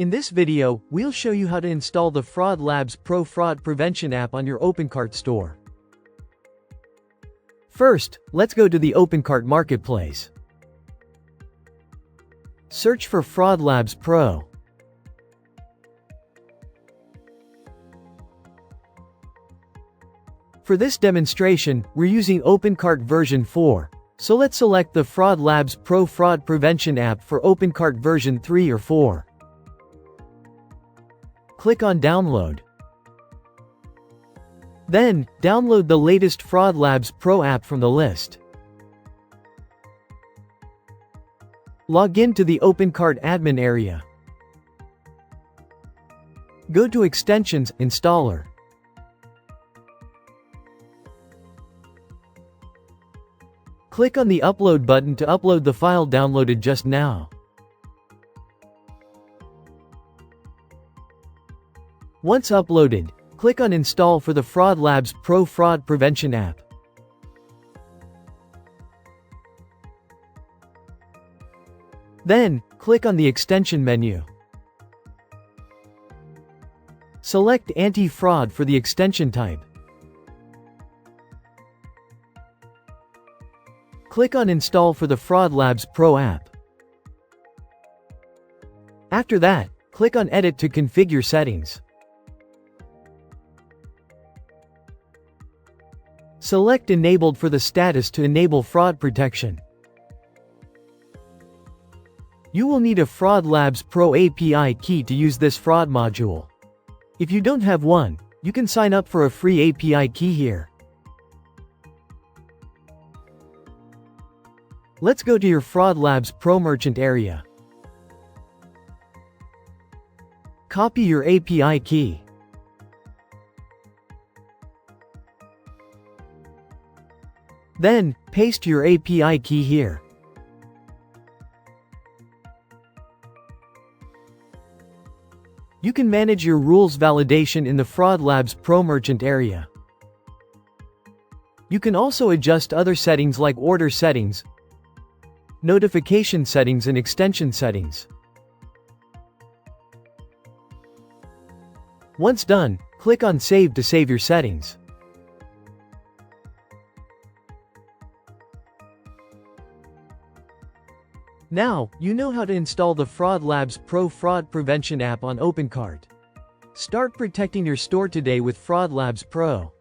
In this video, we'll show you how to install the FraudLabs Pro Fraud Prevention app on your OpenCart store. First, let's go to the OpenCart marketplace. Search for FraudLabs Pro. For this demonstration, we're using OpenCart version 4, so let's select the FraudLabs Pro Fraud Prevention app for OpenCart version 3 or 4. Click on Download. Then, download the latest FraudLabs Pro app from the list. Log in to the OpenCart admin area. Go to Extensions, Installer. Click on the Upload button to upload the file downloaded just now. Once uploaded, click on Install for the FraudLabs Pro Fraud Prevention app. Then, click on the Extension menu. Select Anti-Fraud for the extension type. Click on Install for the FraudLabs Pro app. After that, click on Edit to configure settings. Select Enabled for the status to enable fraud protection. You will need a FraudLabs Pro API key to use this fraud module. If you don't have one, you can sign up for a free API key here. Let's go to your FraudLabs Pro Merchant area. Copy your API key. Then, paste your API key here. You can manage your rules validation in the FraudLabs Pro Merchant area. You can also adjust other settings like order settings, notification settings and extension settings. Once done, click on Save to save your settings. Now, you know how to install the FraudLabs Pro Fraud Prevention app on OpenCart. Start protecting your store today with FraudLabs Pro.